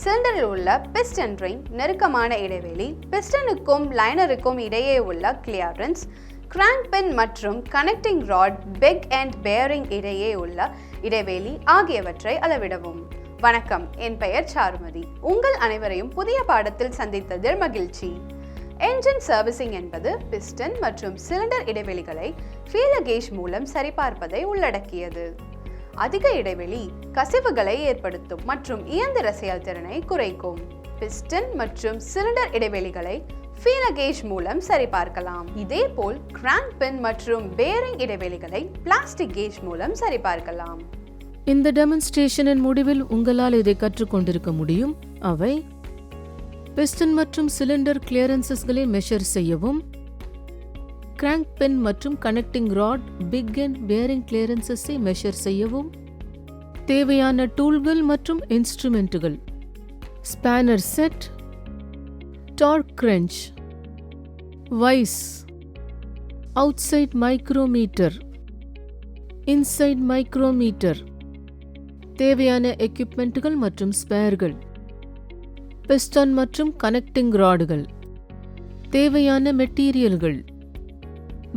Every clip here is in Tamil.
சிலிண்டரில் உள்ள பிஸ்டன் ரிங் நெருக்கமான இடைவெளி, பிஸ்டனுக்கும் லைனருக்கும் இடையே உள்ள கிளியரன்ஸ், கிராங்க் பின் மற்றும் connecting rod, big end bearing இடையே உள்ள இடைவெளி ஆகியவற்றை அளவிடவும். வணக்கம், என் பெயர் சாருமதி. உங்கள் அனைவரையும் புதிய பாடத்தில் சந்தித்ததில் மகிழ்ச்சி. என்ஜின் சர்வீசிங் என்பது பிஸ்டன் மற்றும் சிலிண்டர் இடைவெளிகளை ஃபீலர் கேஜ் மூலம் சரிபார்ப்பதை உள்ளடக்கியது. அதிக இடைவெளி கசிவுகளை ஏற்படுத்தும் மற்றும் இயந்திர செயல்திறனை குறைக்கும். பிஸ்டன் மற்றும் சிலிண்டர் இடைவெளிகளை ஃபீலர் கேஜ் மூலம் சரிபார்க்கலாம். இதேபோல் கிராங்க் பின் மற்றும் பேரிங் இடைவெளிகளை பிளாஸ்டிக் கேஜ் மூலம் சரிபார்க்கலாம். இந்த டெமான்ஸ்ட்ரேஷனின் முடிவில் உங்களால் இதை கற்றுக்கொண்டிருக்க முடியும். அவை: பிஸ்டன் மற்றும் சிலிண்டர் கிளியரன்சஸ்களை மெஷர் செய்யவும், கிராங்க் பின் மற்றும் connecting rod, big end bearing கிளியரன்சஸை மெஷர் செய்யவும், தேவையான டூல்கள் மற்றும் இன்ஸ்ட்ருமெண்ட்டுகள்: spanner set, torque wrench, vice, outside micrometer, inside micrometer, தேவையான எக்யூப்மெண்ட்டுகள் மற்றும் ஸ்பேர்கள், பிஸ்டன் மற்றும் கனெக்டிங் ராடுகள், தேவையான மெட்டீரியல்கள்,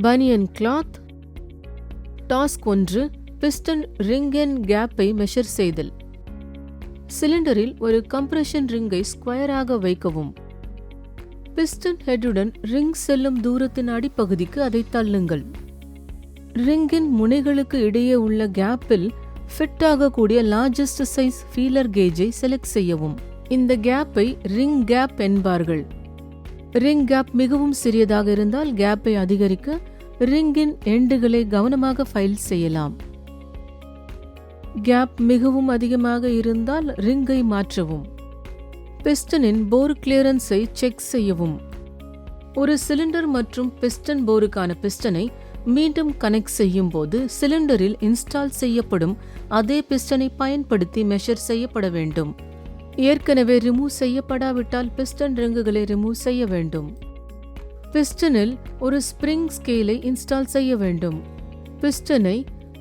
பனியன் cloth. Task 1: piston ring and கேப்பை மெஷர் செய்தல். சிலிண்டரில் ஒரு கம்ப்ரஷன் ரிங்கை ஸ்கொயராக வைக்கவும். பிஸ்டன் ஹெட்டுடன் ரிங் செல்லும் தூரத்தின் அடிப்பகுதிக்கு அதை தள்ளுங்கள். ரிங்கின் முனைகளுக்கு இடையே உள்ள கேப்பில் ஃபிட் ஆகக்கூடிய லார்ஜஸ்ட் சைஸ் ஃபீலர் கேஜை செலக்ட் செய்யவும். இந்த கேப்பை ரிங் கேப் என்பார்கள். ரிங் கேப் மிகவும் சிறியதாக இருந்தால் கேப்பை அதிகரிக்க ரிங்கின் எண்டுகளை கவனமாக ஃபைல் செய்யலாம். கேப் மிகவும் அதிகமாக இருந்தால் ரிங்கை மாற்றவும். பிஸ்டனின் போர் கிளியரன்ஸை செக் செய்யவும். ஒரு சிலிண்டர் மற்றும் பிஸ்டன் போருக்கான பிஸ்டனை மீண்டும் கனெக்ட் செய்யும் போது சிலிண்டரில் இன்ஸ்டால் செய்யப்படும் அதே பிஸ்டனை பயன்படுத்தி மெஷர் செய்யப்பட வேண்டும். ஏற்கனவே ரிமூவ் செய்யப்படாவிட்டால் பிஸ்டன் ரிங்குகளை ரிமூவ் செய்ய வேண்டும். பிஸ்டனில் ஒரு ஸ்பிரிங் ஸ்கேலை இன்ஸ்டால் செய்ய வேண்டும். பிஸ்டனை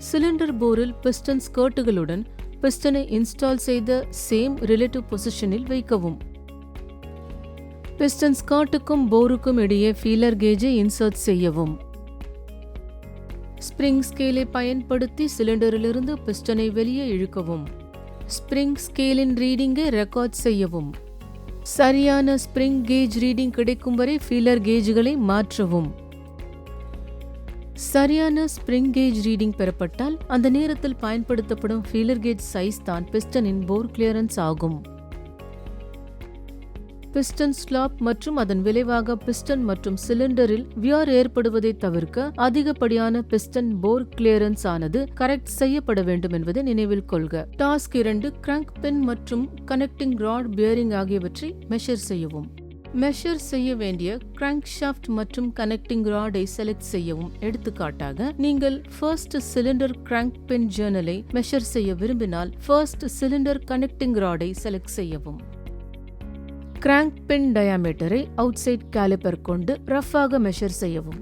சிலிண்டர் போரில் பிஸ்டன் ஸ்கர்ட்டுகளுடன் பிஸ்டனை இன்ஸ்டால் செய்த சேம் ரிலேட்டிவ் பொசிஷனில் வைக்கவும். பிஸ்டன் ஸ்கர்ட்டுக்கும் போருக்கும் இடையே ஃபீலர் கேஜை இன்சர்ட் செய்யவும். ஸ்பிரிங் ஸ்கேலை பயன்படுத்தி சிலிண்டரிலிருந்து பிஸ்டனை வெளியே இழுக்கவும். ஸ்பிரிங் ஸ்கேலின் ரீடிங்கை ரெக்கார்ட் செய்யவும். சரியான ஸ்பிரிங் கேஜ் ரீடிங் கிடைக்கும் வரை ஃபீலர் கேஜ்களை மாற்றவும். சரியான ஸ்பிரிங் கேஜ் ரீடிங் பெறப்பட்டால் அந்த நேரத்தில் பயன்படுத்தப்படும் ஃபீலர் கேஜ் சைஸ் தான் பிஸ்டனின் போர் கிளியரன்ஸ் ஆகும். பிஸ்டன் ஸ்லாப் மற்றும் அதன் விளைவாக பிஸ்டன் மற்றும் சிலிண்டரில் வியர் ஏற்படுவதை தவிர்க்க அதிகப்படியான பிஸ்டன் போர் கிளியரன்ஸ் ஆனது கரெக்ட் செய்யப்பட வேண்டும் என்பதை நினைவில் கொள்க. டாஸ்க் 2: கிராங்க் பின் மற்றும் கனெக்டிங் ராட், பேரிங் ஆகியவற்றை மெஷர் செய்யவும். மெஷர் செய்ய வேண்டிய கிராங்க் ஷாஃப்ட் மற்றும் கனெக்டிங் ராடை செலக்ட் செய்யவும். எடுத்துக்காட்டாக, நீங்கள் ஃபர்ஸ்ட் சிலிண்டர் கிராங்க் பின் ஜர்னலை மெஷர் செய்ய விரும்பினால் ஃபர்ஸ்ட் சிலிண்டர் கனெக்டிங் ராடை செலக்ட் செய்யவும். கிராங்க் பின் டயாமீட்டரை அவுட்சைட் கேலிப்பர் கொண்டு ரஃப்பாக மெஷர் செய்யவும்.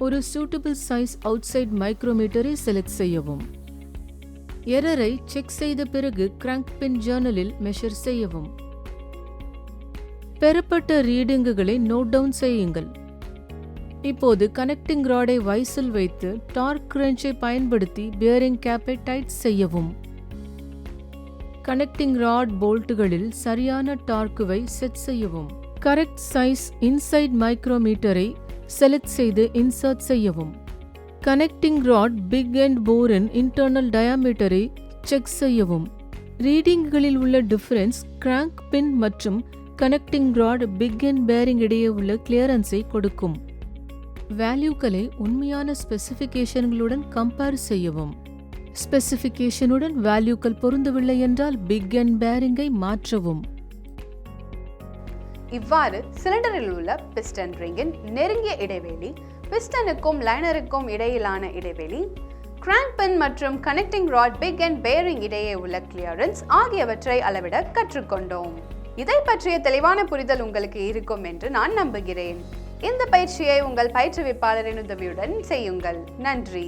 ஒரு சூட்டபிள் சைஸ் அவுட்சைட் மைக்ரோமீட்டரை செலக்ட் செய்யவும். எரரை செக் செய்த பிறகு கிராங்க் பின் ஜர்னலில் மெஷர் செய்யவும். பெறப்பட்ட ரீடிங்குகளை நோட் டவுன் செய்யுங்கள். இப்போது கனெக்டிங் ராடை வைஸில் வைத்து டார்க் கிரென்ச்சை பயன்படுத்தி பேரிங் கேப்பை டைட் செய்யவும். கனெக்டிங் ராட் போல்ட்டுகளில் சரியான டார்க்குவை செட் செய்யவும். கரெக்ட் சைஸ் இன்சைட் மைக்ரோமீட்டரை செலக்ட் செய்து இன்சர்ட் செய்யவும். கனெக்டிங் ராட், பிக் அண்ட் போரின் இன்டர்னல் டயாமீட்டரை செக் செய்யவும். ரீடிங்குகளில் உள்ள டிஃபரன்ஸ் கிராங்க் பின் மற்றும் connecting rod, big end bearing இடையே உள்ள கிளியரன்ஸை கொடுக்கும். வேல்யூக்களை உண்மையான ஸ்பெசிஃபிகேஷன்களுடன் கம்பேர் செய்யவும். ஸ்பெசிஃபிகேஷனுடன் வேல்யூக்கள் பொருந்தவில்லை என்றால் பிக் அண்ட் பேரிங்கை மாற்றவும். இவ்வாறு சிலிண்டரில் உள்ள பிஸ்டன் ரிங்கின் நெருங்கிய இடைவெளி, பிஸ்டனுக்கும் லைனருக்கும் இடையிலான இடைவெளி, கிராங்க் பின் மற்றும் connecting rod, big end bearing இடையே உள்ள கிளியரன்ஸ் ஆகியவற்றை அளவிட கற்றுக்கொண்டோம். இதை பற்றிய தெளிவான புரிதல் உங்களுக்கு இருக்கும் என்று நான் நம்புகிறேன். இந்த பயிற்சியை உங்கள் பயிற்றுவிப்பாளரின் உதவியுடன் செய்யுங்கள். நன்றி.